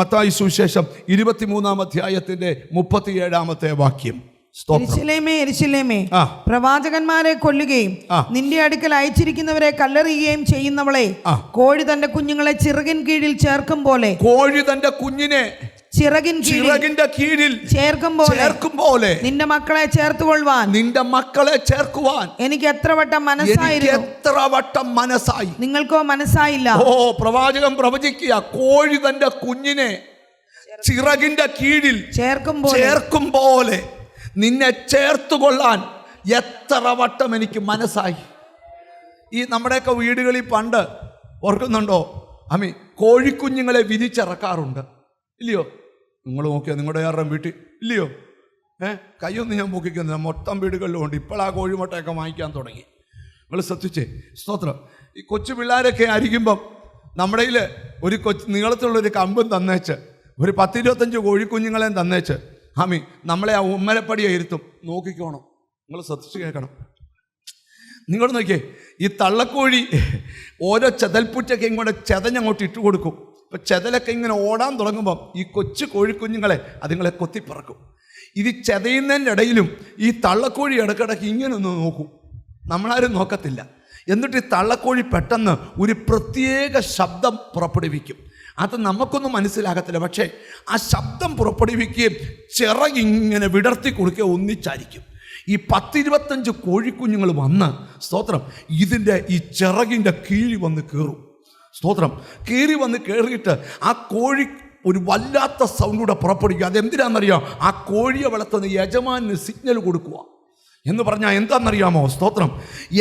മത്തായി സുവിശേഷം 23-ാം അധ്യായത്തിന്റെ 37-ാമത്തെ വാക്യം. യെരൂശലേമേ, യെരൂശലേമേ, പ്രവാചകന്മാരെ കൊല്ലുകയും നിന്റെ അടുക്കൽ അയച്ചിരിക്കുന്നവരെ കല്ലെറിയുകയും ചെയ്യുന്നവളെ, കോഴി തന്റെ കുഞ്ഞുങ്ങളെ ചിറകിൻ കീഴിൽ ചേർക്കും പോലെ, കോഴി തന്റെ കുഞ്ഞിനെ ചിറകിന്റെ കീഴിൽ ചേർക്കും പോലെ നിന്റെ മക്കളെ ചേർക്കുവാൻ എനിക്ക് എത്ര വട്ടം മനസ്സായി, നിങ്ങൾക്കോ മനസ്സായില്ല. പ്രവാചകൻ പ്രവചിക്കുക, കോഴി തന്റെ കുഞ്ഞിനെ ചിറകിന്റെ കീഴിൽ ചേർക്കും പോലെ നിന്നെ ചേർത്തുകൊള്ളാൻ എത്ര വട്ടം എനിക്ക് മനസ്സായി. ഈ നമ്മുടെയൊക്കെ വീടുകളിൽ പണ്ട് ഓർക്കുന്നുണ്ടോ, കോഴിക്കുഞ്ഞുങ്ങളെ വിരിച്ചിറക്കാറുണ്ട്, ഇല്ലയോ? നിങ്ങൾ നോക്കിയാൽ നിങ്ങളുടെ ആരുടെയും വീട്ടിൽ ഇല്ലയോ? കയ്യൊന്നും ഞാൻ പൊക്കിക്കുന്നില്ല, മൊത്തം വീടുകളിലും ഉണ്ട്. ഇപ്പോൾ ആ കോഴിമുട്ടയൊക്കെ വാങ്ങിക്കാൻ തുടങ്ങി. നിങ്ങൾ ശ്രദ്ധിച്ചേ, സ്തോത്രം. ഈ കൊച്ചു പിള്ളേരൊക്കെ ആയിരിക്കുമ്പം നമ്മുടെ കയ്യിൽ ഒരു നീളത്തിലുള്ളൊരു കമ്പും തന്നേച്ച്, ഒരു 10-25 കോഴിക്കുഞ്ഞുങ്ങളെയും തന്നേച്ച് നമ്മളെ ആ ഉമ്മരപ്പടിയെ ഇരുത്തും, നോക്കിക്കോണം. നിങ്ങൾ ശ്രദ്ധിച്ച് കേൾക്കണം. നിങ്ങൾ നോക്കിയേ, ഈ തള്ളക്കോഴി ഓരോ ചെതൽപ്പുറ്റൊക്കെ ഇങ്ങോട്ട് ചെതഞ്ഞങ്ങോട്ട് ഇട്ട് കൊടുക്കും. ഇപ്പം ചെതലൊക്കെ ഇങ്ങനെ ഓടാൻ തുടങ്ങുമ്പം ഈ കൊച്ചു കോഴിക്കുഞ്ഞുങ്ങളെ അതുങ്ങളെ കൊത്തിപ്പറക്കും. ഇത് ചെതയുന്നതിൻ്റെ ഇടയിലും ഈ തള്ളക്കോഴി ഇടയ്ക്കിടയ്ക്ക് ഇങ്ങനെ ഒന്ന് നോക്കും, നമ്മളാരും നോക്കത്തില്ല. എന്നിട്ട് ഈ തള്ളക്കോഴി പെട്ടെന്ന് ഒരു പ്രത്യേക ശബ്ദം പുറപ്പെടുവിക്കും. അത് നമുക്കൊന്നും മനസ്സിലാകത്തില്ല, പക്ഷേ ആ ശബ്ദം പുറപ്പെടുവിക്കുകയും ചിറകിങ്ങനെ വിടർത്തി കൊടുക്കുകയും ഒന്നിച്ചായിരിക്കും. ഈ 10-25 കോഴിക്കുഞ്ഞുങ്ങൾ വന്ന്, സ്തോത്രം, ഇതിൻ്റെ ഈ ചിറകിൻ്റെ കീഴി വന്ന് കയറും. സ്തോത്രം, കയറിയിട്ട് ആ കോഴി ഒരു വല്ലാത്ത സൗണ്ടിലൂടെ പുറപ്പെടുക്കുക. അതെന്തിനാണെന്നറിയാം? ആ കോഴിയെ വളർത്തുന്ന യജമാനന് സിഗ്നൽ കൊടുക്കുക. എന്ന് പറഞ്ഞാൽ എന്താണെന്നറിയാമോ? സ്തോത്രം,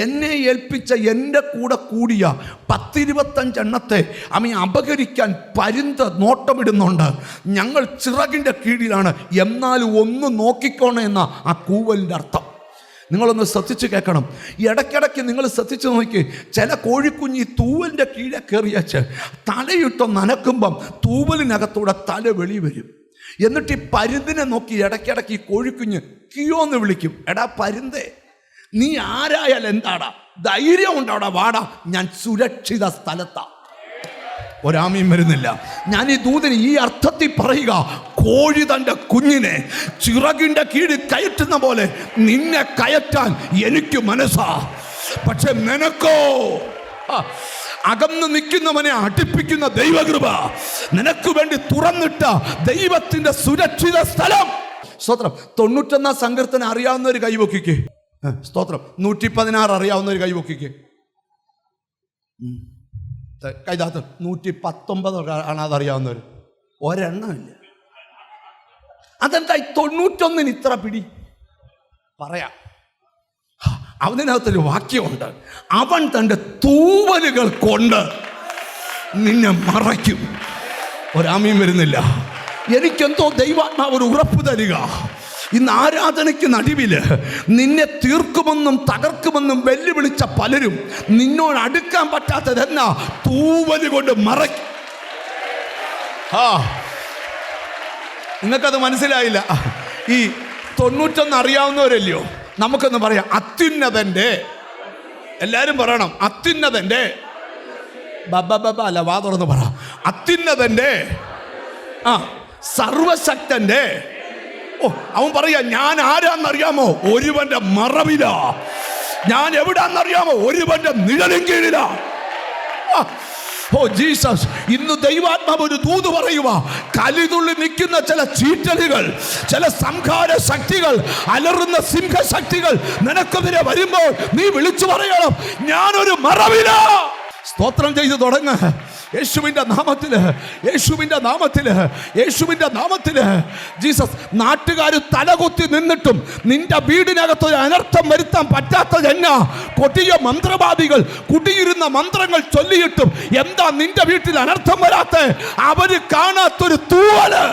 എന്നെ ഏൽപ്പിച്ച എൻ്റെ കൂടെ കൂടിയ 10-25 എണ്ണത്തെ അപഹരിക്കാൻ പരുന്ത് നോട്ടമിടുന്നുണ്ട്. ഞങ്ങൾ ചിറകിൻ്റെ കീഴിലാണ്, എന്നാലും ഒന്ന് നോക്കിക്കോണേ എന്ന ആ കൂവലിൻ്റെ അർത്ഥം. നിങ്ങളൊന്ന് ശ്രദ്ധിച്ച് കേൾക്കണം. ഇടയ്ക്കിടയ്ക്ക് നിങ്ങൾ ശ്രദ്ധിച്ച് നോക്കി, ചില കോഴിക്കുഞ്ഞ് ഈ തൂവലിൻ്റെ കീഴെ കയറിയച്ച് തലയിട്ടൊന്ന് നനക്കുമ്പം തൂവലിനകത്തൂടെ തല വെളി വരും. എന്നിട്ട് ഈ പരുന്തിനെ നോക്കി ഇടയ്ക്കിടയ്ക്ക് ഈ കോഴിക്കുഞ്ഞ് കിയോന്ന് വിളിക്കും. എടാ പരുന്തേ, നീ ആരായാലും എന്താടാ, ധൈര്യം ഉണ്ടാടാ, വാടാ, ഞാൻ സുരക്ഷിത സ്ഥലത്താ. ഒരാമയും വരുന്നില്ല. ഞാൻ ഈ ദൂതന് ഈ അർത്ഥത്തിൽ പറയുക, കോഴി തൻ്റെ കുഞ്ഞിനെ ചിറകിൻ്റെ കീഴിൽ കയറ്റുന്ന പോലെ നിന്നെ കയറ്റാൻ എനിക്ക് മനസ്സാ. പക്ഷെ നിനക്കോ അകന്ന് നിൽക്കുന്നവനെ അടുപ്പിക്കുന്ന ദൈവകൃപ, നിനക്ക് വേണ്ടി തുറന്നിട്ട ദൈവത്തിന്റെ സുരക്ഷിത സ്ഥലം. സ്തോത്രം. 91 സങ്കീർത്തനം അറിയാവുന്ന ഒരു കൈവക്കിക്ക്. സ്തോത്രം. 116 അറിയാവുന്ന ഒരു കൈവക്കിക്ക്. കൈതാത്ത് 119 ആണ് അതറിയാവുന്നവർ. ഒരെണ്ണമില്ല. അതെന്തായി 91 ഇത്ര പിടി? പറയാം. അതിനകത്തൊരു വാക്യമുണ്ട്, അവൻ തൻ്റെ തൂവലുകൾ കൊണ്ട് നിന്നെ മറയ്ക്കും. ഒരാമയും വരുന്നില്ല. എനിക്കെന്തോ ദൈവാത്മാവ് ഒരു ഉറപ്പ് തരിക, ഇന്ന് ആരാധനയ്ക്ക് നടുവില് നിന്നെ തീർക്കുമെന്നും തകർക്കുമെന്നും വെല്ലുവിളിച്ച പലരും നിന്നോട് അടുക്കാൻ പറ്റാത്തതെന്നാ തൂവല് കൊണ്ട് മറയ്ക്കും. നിങ്ങൾക്കത് മനസ്സിലായില്ല. ഈ 91 അറിയാവുന്നവരല്ലയോ? നമുക്കൊന്ന് പറയാം, അത്യുന്നതന്റെ, എല്ലാവരും പറയണം, അത്യുന്നതന്റെ, അല്ല വാ തുറന്ന് പറ, അത്യുന്നതന്റെ, സർവശക്തന്റെ. അവൻ പറയാ, ഞാൻ ആരാന്നറിയാമോ? ഒരുവന്റെ മറവിലാ. ഞാൻ എവിടാന്നറിയാമോ? ഒരുവന്റെ നിഴലിൻ കീഴിലാ. ഓ ജീസസ്, ഇന്ന് ദൈവാത്മാവ് ഒരു ദൂത് പറയുക, കലിതുള്ളി നിൽക്കുന്ന ചില ചീറ്റലുകൾ, ചില സംഹാര ശക്തികൾ, അലറുന്ന സിംഹശക്തികൾ നിനക്കെതിരെ വരുമ്പോൾ നീ വിളിച്ചു പറയണം, ഞാനൊരു മറവിലാ. സ്തോത്രം ചെയ്ത് തുടങ്ങ. യേശുവിൻ്റെ നാമത്തില്, യേശുവിൻ്റെ നാമത്തില്, യേശുവിൻ്റെ നാമത്തില്. ജീസസ്. നാട്ടുകാർ തലകുത്തി നിന്നിട്ടും നിന്റെ വീടിനകത്തൊരു അനർത്ഥം വരുത്താൻ പറ്റാത്തതെന്നാ? കൊടിയ മന്ത്രവാദികൾ കുടിയിരുന്ന മന്ത്രങ്ങൾ ചൊല്ലിയിട്ടും എന്താ നിന്റെ വീട്ടിൽ അനർത്ഥം വരാത്ത? അവര് കാണാത്തൊരു തൂവല്.